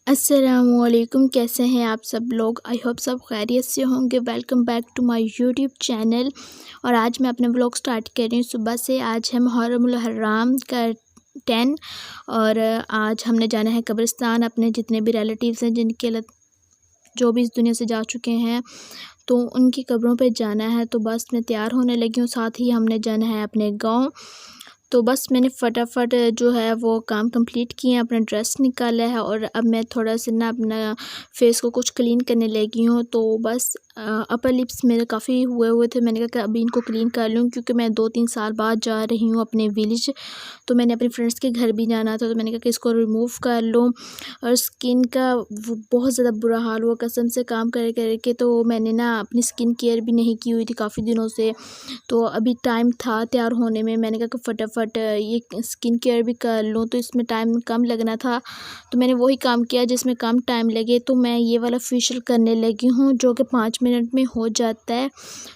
अस्सलामुअलैकुम, कैसे हैं आप सब लोग। आई होप सब खैरियत से होंगे। Welcome back to my YouTube channel. और आज मैं अपने ब्लॉग स्टार्ट कर रही हूँ सुबह से। आज है मुहर्रमुल हराम का 10 और आज हमने जाना है कब्रिस्तान। अपने जितने भी रिलेटिव्स हैं जो भी इस दुनिया से जा चुके हैं तो उनकी कब्रों पे जाना है। तो बस मैं तैयार होने लगी हूँ, साथ ही हमने जाना है अपने गाँव। तो बस मैंने फटाफट जो है वो काम कंप्लीट किए, अपना ड्रेस निकाला है और अब मैं थोड़ा सा ना अपना फेस को कुछ क्लीन करने लगी हूँ। तो बस अपर लिप्स मेरे काफ़ी हुए थे। मैंने कहा कि अभी इनको क्लीन कर लूँ क्योंकि मैं 2-3 साल बाद जा रही हूँ अपने विलेज। तो मैंने अपने फ्रेंड्स के घर भी जाना था, तो मैंने कहा कि इसको रिमूव कर लूँ। और स्किन का वो बहुत ज़्यादा बुरा हाल हुआ कसम से, काम कर के। तो मैंने ना अपनी स्किन केयर भी नहीं की हुई थी काफ़ी दिनों से। तो अभी टाइम था तैयार होने में, मैंने कहा कि फटाफट ये स्किन केयर भी कर लूँ। तो इसमें टाइम कम लगना था, तो मैंने वही काम किया जिसमें कम टाइम लगे। तो मैं ये वाला फेशियल करने लगी हूँ जो कि 5 मिनट में हो जाता है।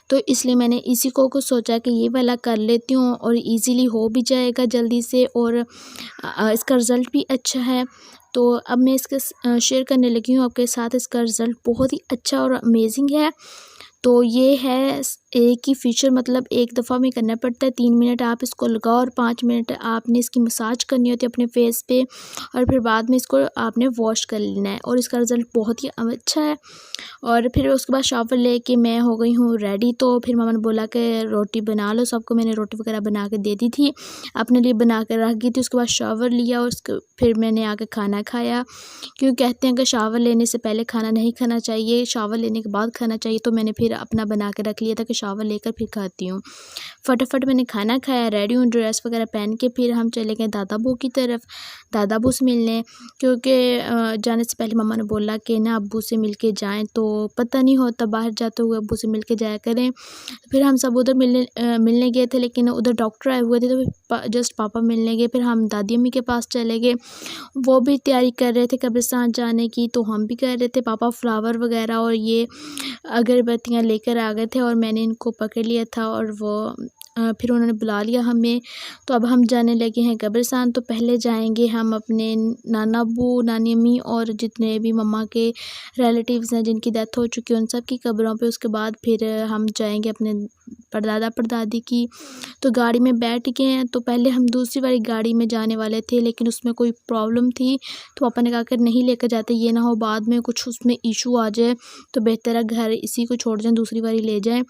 तो इसलिए मैंने इसी को सोचा कि ये वाला कर लेती हूँ और इजीली हो भी जाएगा जल्दी से, और इसका रिज़ल्ट भी अच्छा है। तो अब मैं इसका शेयर करने लगी हूँ आपके साथ। इसका रिज़ल्ट बहुत ही अच्छा और अमेजिंग है। तो ये है एक ही फीचर, मतलब एक दफ़ा में करना पड़ता है। 3 मिनट आप इसको लगाओ और 5 मिनट आपने इसकी मसाज करनी होती है अपने फेस पे, और फिर बाद में इसको आपने वॉश कर लेना है। और इसका रिज़ल्ट बहुत ही अच्छा है। और फिर उसके बाद शावर लेके मैं हो गई हूँ रेडी। तो फिर मामा ने बोला कि रोटी बना लो, सबको मैंने रोटी वगैरह बना के दे दी थी, अपने लिए बना कर रख गई थी। उसके बाद शावर लिया और उसके फिर मैंने आके खाना खाया, क्योंकि कहते हैं कि शावर लेने से पहले खाना नहीं खाना चाहिए, शावर लेने के बाद खाना चाहिए। तो मैंने फिर अपना बना के रख लिया था कि शावर लेकर फिर खाती हूँ। फटाफट मैंने खाना खाया, रेडी हूँ, ड्रेस वगैरह पहन के फिर हम चले गए दादा बू की तरफ, दादा बू से मिलने। क्योंकि जाने से पहले मम्मा ने बोला कि ना अब्बू से मिल के जाएँ, तो पता नहीं होता बाहर जाते हुए अब्बू से मिल के जाया करें। फिर हम सब उधर मिलने गए थे, लेकिन उधर डॉक्टर आए हुए थे तो जस्ट पापा मिलने गए। फिर हम दादी अम्मी के पास चले गए, वो भी तैयारी कर रहे थे कब्रिस्तान जाने की, तो हम भी कर रहे थे। पापा फ्लावर वगैरह और ये अगरबत्तियाँ लेकर आ गए थे और मैंने इनको पकड़ लिया था और वो फिर उन्होंने बुला लिया हमें। तो अब हम जाने लगे हैं कब्रिस्तान। तो पहले जाएंगे हम अपने नाना अब्बू, नानी अम्मी और जितने भी मम्मा के रिलेटिव्स हैं जिनकी डेथ हो चुकी है उन सब की कब्रों पे। उसके बाद फिर हम जाएंगे अपने परदादा परदादी की। तो गाड़ी में बैठ गए हैं। तो पहले हम दूसरी वाली गाड़ी में जाने वाले थे, लेकिन उसमें कोई प्रॉब्लम थी, तो पापा ने कहा कि नहीं लेकर जाते, ये ना हो बाद में कुछ उसमें इशू आ जाए, तो बेहतर है घर इसी को छोड़ जाएं, दूसरी वाली ले जाएं।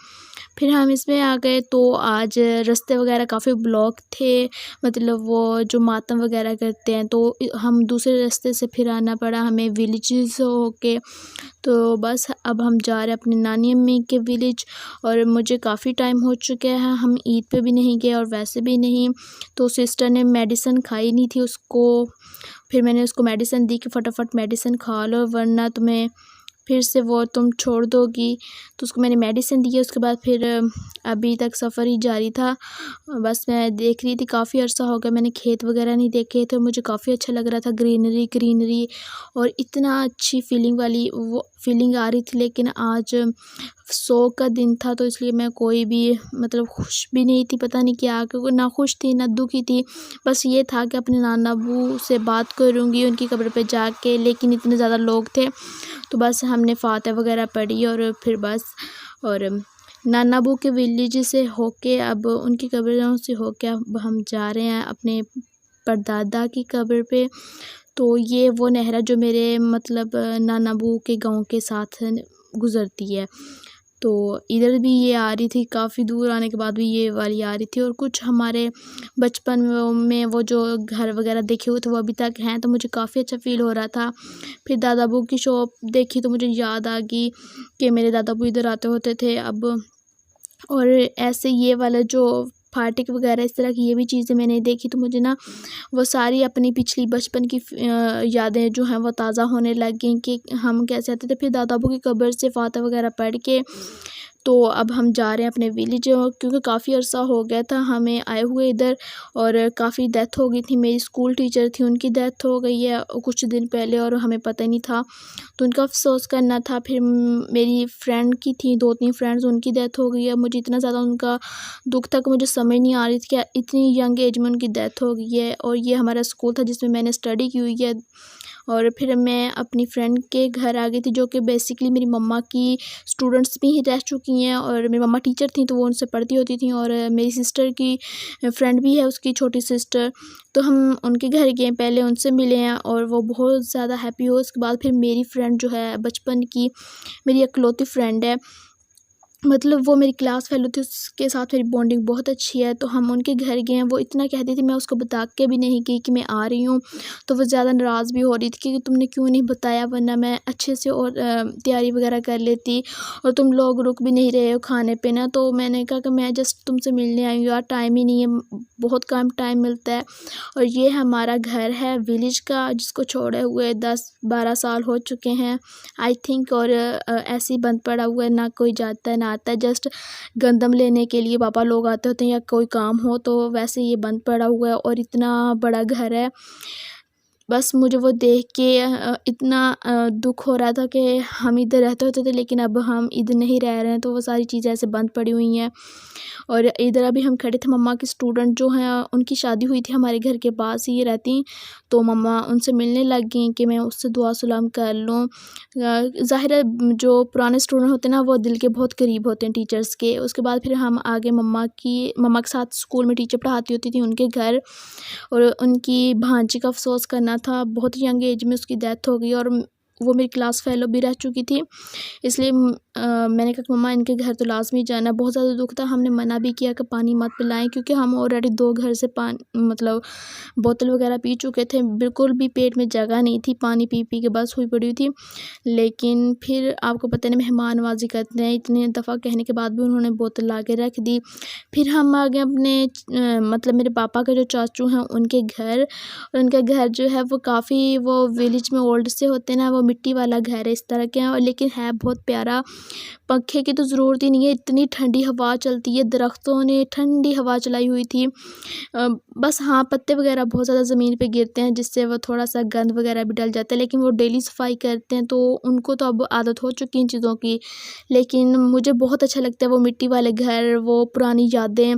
फिर हम इसमें आ गए। तो आज रास्ते वगैरह काफ़ी ब्लॉक थे, मतलब वो जो मातम वगैरह करते हैं, तो हम दूसरे रास्ते से फिर आना पड़ा हमें विलेजेस होके। तो बस अब हम जा रहे हैं अपनी नानी अम्मी के विलेज। और मुझे काफ़ी टाइम हो चुका है, हम ईद पे भी नहीं गए और वैसे भी नहीं। तो सिस्टर ने मेडिसिन खाई नहीं थी उसको, फिर मैंने उसको मेडिसिन दी कि फटाफट मेडिसिन खा लो वरना तुम्हें फिर से वो तुम छोड़ दोगी। तो उसको मैंने मेडिसिन दी है। उसके बाद फिर अभी तक सफ़र ही जारी था। बस मैं देख रही थी, काफ़ी अर्सा हो गया मैंने खेत वगैरह नहीं देखे थे, मुझे काफ़ी अच्छा लग रहा था, ग्रीनरी ग्रीनरी और इतना अच्छी फीलिंग वाली वो फीलिंग आ रही थी। लेकिन आज 100 का दिन था, तो इसलिए मैं कोई भी मतलब खुश भी नहीं थी, पता नहीं क्या, क्योंकि ना खुश थी ना दुखी थी। बस ये था कि अपने नाना अब्बू से बात करूँगी उनकी कब्र पे जाके, लेकिन इतने ज़्यादा लोग थे तो बस हमने फातिहा वगैरह पढ़ी और फिर बस। और नाना अब्बू के विलेज से होके अब उनकी कब्रों से होके अब हम जा रहे हैं अपने परदादा की कब्र पे। तो ये वो नहर है जो मेरे मतलब नाना अब्बू के गाँव के साथ गुज़रती है। तो इधर भी ये आ रही थी, काफ़ी दूर आने के बाद भी ये वाली आ रही थी। और कुछ हमारे बचपन में वो जो घर वगैरह देखे हुए थे वो अभी तक हैं, तो मुझे काफ़ी अच्छा फ़ील हो रहा था। फिर दादा अब्बू की शॉप देखी तो मुझे याद आ गई कि मेरे दादा अब्बू इधर आते होते थे अब। और ऐसे ये वाला जो फाटक वगैरह इस तरह की ये भी चीज़ें मैंने देखी, तो मुझे ना वो सारी अपनी पिछली बचपन की यादें जो हैं वो ताज़ा होने लग गई कि हम कैसे आते थे। फिर दादा अब्बू की कब्र से फातिहा वगैरह पढ़ के तो अब हम जा रहे हैं अपने विलेज, क्योंकि काफ़ी अर्सा हो गया था हमें आए हुए इधर, और काफ़ी डेथ हो गई थी। मेरी स्कूल टीचर थी, उनकी डेथ हो गई है कुछ दिन पहले और हमें पता ही नहीं था, तो उनका अफसोस करना था। फिर मेरी फ्रेंड की थी 2-3 फ्रेंड्स, उनकी डेथ हो गई है। मुझे इतना ज़्यादा उनका दुख था कि मुझे समझ नहीं आ रही थी कि इतनी यंग एज में उनकी डेथ हो गई है। और ये हमारा स्कूल था जिसमें मैंने स्टडी की हुई है, और फिर मैं अपनी फ्रेंड के घर आ गई थी, जो कि बेसिकली मेरी मम्मा की स्टूडेंट्स भी ही रह चुकी हैं, और मेरी मम्मा टीचर थी तो वो उनसे पढ़ती होती थी, और मेरी सिस्टर की फ्रेंड भी है, उसकी छोटी सिस्टर। तो हम उनके घर गए, पहले उनसे मिले हैं और वो बहुत ज़्यादा हैप्पी हो। उसके बाद फिर मेरी फ्रेंड जो है बचपन की, मेरी इकलौती फ्रेंड है, मतलब वो मेरी क्लास फेलो थी, उसके साथ मेरी बॉन्डिंग बहुत अच्छी है। तो हम उनके घर गए हैं। वो इतना कहती थी, मैं उसको बता के भी नहीं गई कि मैं आ रही हूँ, तो वो ज़्यादा नाराज़ भी हो रही थी कि तुमने क्यों नहीं बताया, वरना मैं अच्छे से और तैयारी वगैरह कर लेती, और तुम लोग रुक भी नहीं रहे हो खाने पे ना। तो मैंने कहा कि मैं जस्ट तुमसे मिलने आई हूँ यार, टाइम ही नहीं है, बहुत कम टाइम मिलता है। और ये हमारा घर है विलेज का, जिसको छोड़े हुए 10-12 साल हो चुके हैं आई थिंक, और ऐसे ही बंद पड़ा हुआ है, ना कोई जाता है ना आता है, जस्ट गंदम लेने के लिए पापा लोग आते होते हैं या कोई काम हो, तो वैसे ये बंद पड़ा हुआ है। और इतना बड़ा घर है, बस मुझे वो देख के इतना दुख हो रहा था कि हम इधर रहते होते थे, लेकिन अब हम इधर नहीं रह रहे हैं, तो वो सारी चीज़ें ऐसे बंद पड़ी हुई हैं। और इधर अभी हम खड़े थे, मम्मा की स्टूडेंट जो हैं उनकी शादी हुई थी हमारे घर के पास ही रहती, तो मम्मा उनसे मिलने लग गई कि मैं उससे दुआ सलाम कर लूँ। ज़ाहिर है जो पुराने स्टूडेंट होते हैं ना, वो दिल के बहुत करीब होते हैं टीचर्स के। उसके बाद फिर हम आगे मम्मा के साथ स्कूल में टीचर पढ़ाती होती थी उनके घर, और उनकी भांजी का अफसोस करना था, बहुत यंग एज में उसकी डेथ हो गई, और वो मेरी क्लास फेलो भी रह चुकी थी। इसलिए मैंने कहा कि मम्मा इनके घर तो लाज़मी जाना। बहुत ज़्यादा दुख था, हमने मना भी किया कि पानी मत पिलाएं, क्योंकि हम ऑलरेडी 2 घर से मतलब बोतल वगैरह पी चुके थे, बिल्कुल भी पेट में जगह नहीं थी, पानी पी पी के बस हुई पड़ी हुई थी। लेकिन फिर आपको पता नहीं मेहमान नवाजी करते हैं, इतने दफ़ा कहने के बाद भी उन्होंने बोतल ला के रख दी। फिर हम आ गए अपने मतलब मेरे पापा के जो चाचू हैं उनके घर। उनका घर जो है वो काफ़ी, वो विलेज में ओल्ड से होते हैं ना, वो मिट्टी वाला घर है इस तरह के हैं, और लेकिन है बहुत प्यारा। पंखे की तो ज़रूरत ही नहीं है, इतनी ठंडी हवा चलती है, दरख्तों ने ठंडी हवा चलाई हुई थी। बस हाँ, पत्ते वगैरह बहुत ज़्यादा ज़मीन पे गिरते हैं, जिससे वो थोड़ा सा गंद वगैरह भी डल जाता है, लेकिन वो डेली सफाई करते हैं, तो उनको तो अब आदत हो चुकी इन चीज़ों की। लेकिन मुझे बहुत अच्छा लगता है वो मिट्टी वाले घर, वो पुरानी यादें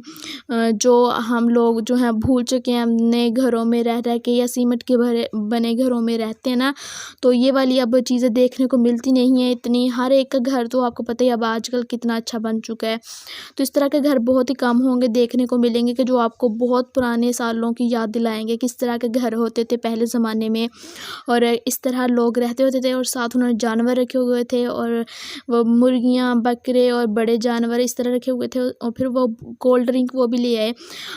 जो हम लोग जो हैं भूल चुके हैं अपने घरों में रह रह के, या सीमेंट के बने घरों में रहते हैं ना, तो ये वाली अब चीज़ें देखने को मिलती नहीं है इतनी। हर एक का घर तो आपको पता ही अब आजकल कितना अच्छा बन चुका है, तो इस तरह के घर बहुत ही कम होंगे देखने को मिलेंगे कि जो आपको बहुत पुराने सालों की याद दिलाएंगे, किस तरह के घर होते थे पहले ज़माने में, और इस तरह लोग रहते होते थे, और साथ उन्होंने जानवर रखे हुए थे, और वो मुर्गियाँ, बकरे और बड़े जानवर इस तरह रखे हुए थे। और फिर वो कोल्ड ड्रिंक वो भी ले आए,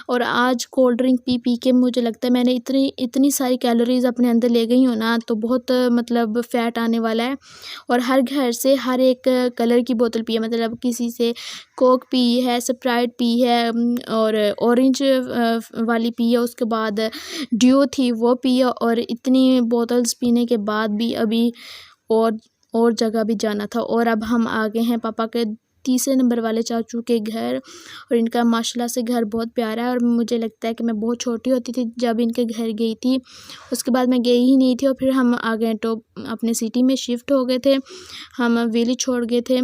और आज कोल्ड ड्रिंक पी पी के मुझे लगता है मैंने इतनी इतनी सारी कैलोरीज़ अपने अंदर ले गई हूँ ना, तो बहुत मतलब फ़ैट आने वाला है। और हर घर से हर एक कलर की बोतल पी है, मतलब किसी से कोक पी है, स्प्राइट पी है, और ऑरेंज वाली पी है, उसके बाद ड्यू थी वो पी है, और इतनी बोतल्स पीने के बाद भी अभी और और जगह भी जाना था। और अब हम आ गए हैं पापा के तीसरे नंबर वाले चाचू के घर, और इनका माशाल्लाह से घर बहुत प्यारा है, और मुझे लगता है कि मैं बहुत छोटी होती थी जब इनके घर गई थी, उसके बाद मैं गई ही नहीं थी। और फिर हम आ गए तो अपने सिटी में शिफ्ट हो गए थे, हम विलेज छोड़ गए थे,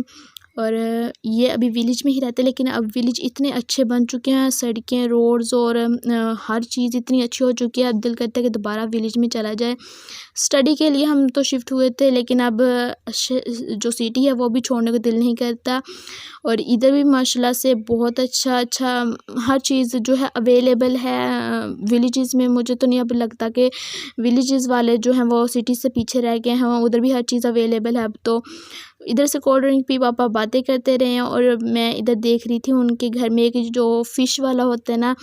और ये अभी विलेज में ही रहते, लेकिन अब विलेज इतने अच्छे बन चुके हैं, सड़कें, रोड्स और हर चीज़ इतनी अच्छी हो चुकी है, अब दिल करता है कि दोबारा विलेज में चला जाए। स्टडी के लिए हम तो शिफ्ट हुए थे, लेकिन अब जो सिटी है वो भी छोड़ने को दिल नहीं करता। और इधर भी माशाल्लाह से बहुत अच्छा हर चीज़ जो है अवेलेबल है विलेजेस में। मुझे तो नहीं अब लगता कि विलेजेस वाले जो हैं वो सिटी से पीछे रह गए हैं, उधर भी हर चीज़ अवेलेबल है अब तो। इधर से कोल्ड ड्रिंक पी पापा बातें करते रहे हैं, और मैं इधर देख रही थी उनके घर में एक जो फ़िश वाला होता है ना,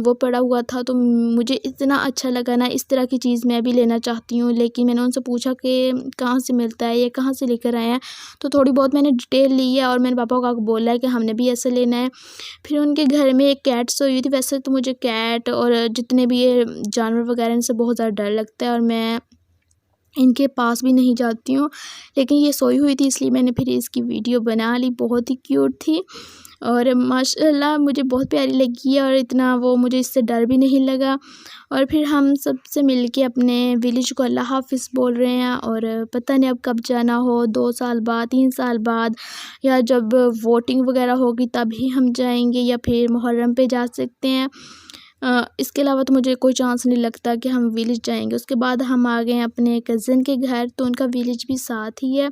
वो पड़ा हुआ था, तो मुझे इतना अच्छा लगा ना, इस तरह की चीज़ मैं भी लेना चाहती हूँ। लेकिन मैंने उनसे पूछा कि कहाँ से मिलता है, ये कहाँ से लेकर आए हैं, तो थोड़ी बहुत मैंने डिटेल ली है, और मैंने पापा को बोला है कि हमने भी ऐसा लेना है। फिर उनके घर में एक कैट सोई हुई थी। वैसे तो मुझे कैट और जितने भी ये जानवर वगैरह इनसे बहुत ज़्यादा डर लगता है, और मैं इनके पास भी नहीं जाती हूँ, लेकिन ये सोई हुई थी इसलिए मैंने फिर इसकी वीडियो बना ली। बहुत ही क्यूट थी, और माशाल्लाह मुझे बहुत प्यारी लगी है, और इतना वो मुझे इससे डर भी नहीं लगा। और फिर हम सबसे मिलके अपने विलेज को अल्लाह हाफ़िज़ बोल रहे हैं, और पता नहीं अब कब जाना हो, 2 साल बाद, 3 साल बाद, या जब वोटिंग वगैरह होगी तभी हम जाएंगे, या फिर मुहर्रम पे जा सकते हैं। इसके अलावा तो मुझे कोई चांस नहीं लगता कि हम विलेज जाएंगे। उसके बाद हम आ गए अपने कज़न के घर, तो उनका विलेज भी साथ ही है।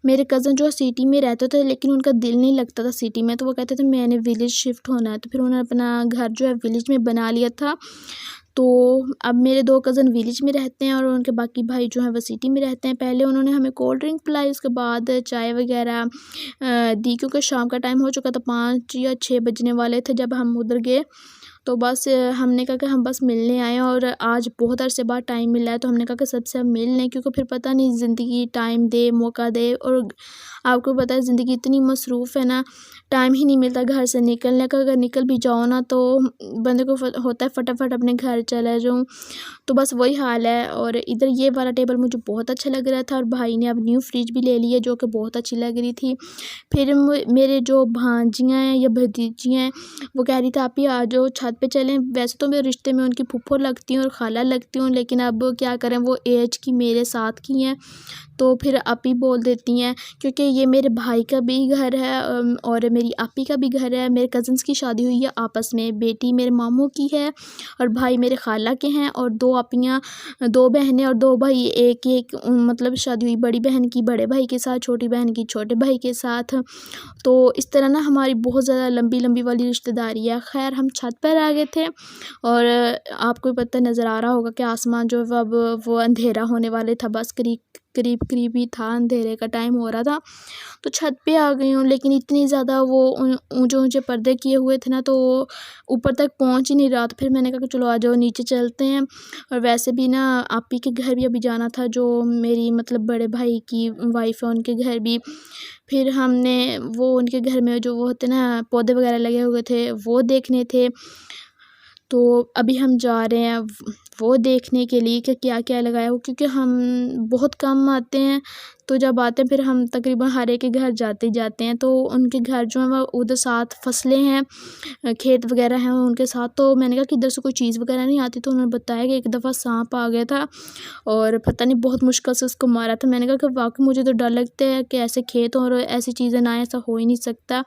मेरे कज़न जो सिटी में रहते थे लेकिन उनका दिल नहीं लगता था सिटी में, तो वो कहते थे मैंने विलेज शिफ्ट होना है, तो फिर उन्होंने अपना घर जो है विलेज में बना लिया था। तो अब मेरे 2 कज़न विलेज में रहते हैं और उनके बाकी भाई जो हैं वो सिटी में रहते हैं। पहले उन्होंने हमें कोल्ड ड्रिंक पिलाई, उसके बाद चाय वगैरह दी, क्योंकि शाम का टाइम हो चुका था, 5 या 6 बजने वाले थे जब हम उधर गए। तो बस हमने कहा कि हम बस मिलने आए हैं और आज बहुत अरसे बाद टाइम मिला है, तो हमने कहा कि सबसे अब मिल लें, क्योंकि फिर पता नहीं ज़िंदगी टाइम दे, मौका दे। और आपको पता है ज़िंदगी इतनी मसरूफ़ है ना, टाइम ही नहीं मिलता घर से निकलने का। अगर निकल भी जाओ ना तो बंदे को होता है फटाफट अपने घर चला जाऊँ, तो बस वही हाल है। और इधर ये वाला टेबल मुझे बहुत अच्छा लग रहा था और भाई ने अब न्यू फ्रिज भी ले ली है जो कि बहुत अच्छी लग रही थी। फिर मेरे जो भांजियाँ हैं या भतीजियाँ हैं वो कह रही थी आप ही आ जाओ छत पे चलें। वैसे तो मेरे रिश्ते में उनकी फूफो लगती हूँ और खाला लगती हूँ, लेकिन अब क्या करें, वो एज की मेरे साथ की हैं, तो फिर आप ही बोल देती हैं, क्योंकि ये मेरे भाई का भी घर है और मेरी आपी का भी घर है। मेरे कज़न्स की शादी हुई है आपस में, बेटी मेरे मामू की है और भाई मेरे खाला के हैं, और 2 आपियाँ, 2 बहनें और 2 भाई। एक मतलब शादी हुई बड़ी बहन की बड़े भाई के साथ, छोटी बहन की छोटे भाई के साथ। तो इस तरह ना हमारी बहुत ज़्यादा लंबी लंबी वाली रिश्तेदारी है। खैर हम छत पर आ गए थे और आपको पता नज़र आ रहा होगा कि आसमान जो है अब वो अंधेरा होने वाले था, बस करीब ही था, अंधेरे का टाइम हो रहा था। तो छत पे आ गई हूँ, लेकिन इतनी ज़्यादा वो ऊंचे ऊंचे पर्दे किए हुए थे ना, तो ऊपर तक पहुँच ही नहीं रहा। तो फिर मैंने कहा कि चलो आ जाओ नीचे चलते हैं। और वैसे भी ना आपी के घर भी अभी जाना था, जो मेरी मतलब बड़े भाई की वाइफ है उनके घर भी। फिर हमने वो उनके घर में जो वो होते ना पौधे वगैरह लगे हुए थे वो देखने थे, तो अभी हम जा रहे हैं वो देखने के लिए कि क्या क्या लगाया हो, क्योंकि हम बहुत कम आते हैं। तो जब आते हैं फिर हम तकरीबन हर एक के घर जाते ही जाते हैं। तो उनके घर जो है वो उधर साथ फसलें हैं, खेत वगैरह हैं उनके साथ। तो मैंने कहा कि इधर से कोई चीज़ वगैरह नहीं आती, तो उन्होंने बताया कि एक दफ़ा सांप आ गया था और पता नहीं बहुत मुश्किल से उसको मारा था। मैंने कहा कि वाकई मुझे तो डर लगता है कि ऐसे खेत और ऐसी चीज़ें ना, ऐसा हो ही नहीं सकता।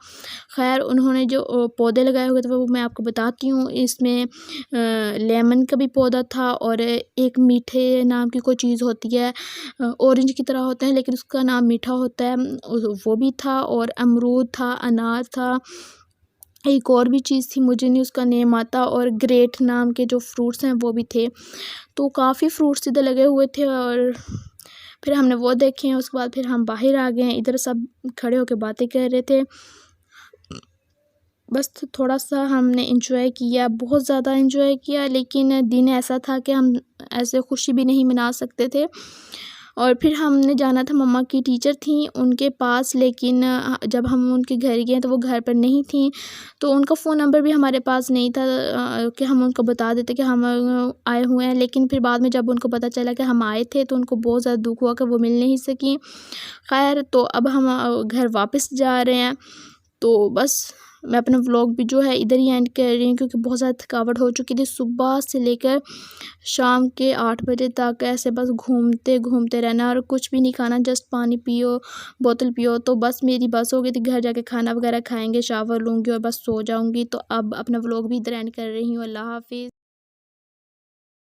खैर उन्होंने जो पौधे लगाए हुए थे वो मैं आपको बताती हूँ। इसमें लेमन का भी पौधा था और एक मीठे नाम की कोई चीज़ होती है, ऑरेंज की तरह होता है लेकिन उसका नाम मीठा होता है, वो भी था। और अमरूद था, अनार था, एक और भी चीज़ थी मुझे नहीं उसका नेम आता, और ग्रेट नाम के जो फ्रूट्स हैं वो भी थे। तो काफ़ी फ्रूट्स इधर लगे हुए थे और फिर हमने वो देखे हैं। उसके बाद फिर हम बाहर आ गए हैं, इधर सब खड़े होकर बातें कर रहे थे। बस थोड़ा सा हमने एंजॉय किया, बहुत ज़्यादा एंजॉय किया, लेकिन दिन ऐसा था कि हम ऐसे खुशी भी नहीं मना सकते थे। और फिर हमने जाना था, मम्मा की टीचर थी उनके पास, लेकिन जब हम उनके घर गए तो वो घर पर नहीं थी, तो उनका फ़ोन नंबर भी हमारे पास नहीं था कि हम उनको बता देते कि हम आए हुए हैं। लेकिन फिर बाद में जब उनको पता चला कि हम आए थे तो उनको बहुत ज़्यादा दुख हुआ कि वो मिल नहीं सकी। खैर तो अब हम घर वापस जा रहे हैं। तो बस मैं अपना व्लॉग भी जो है इधर ही एंड कर रही हूँ, क्योंकि बहुत ज़्यादा थकावट हो चुकी थी। सुबह से लेकर शाम के 8 बजे तक ऐसे बस घूमते घूमते रहना और कुछ भी नहीं खाना, जस्ट पानी पियो, बोतल पियो। तो बस मेरी बस हो गई थी, घर जाके खाना वगैरह खाएंगे, शावर लूँगी और बस सो जाऊँगी। तो अब अपना व्लॉग भी इधर एंड कर रही हूँ। अल्लाह हाफिज़।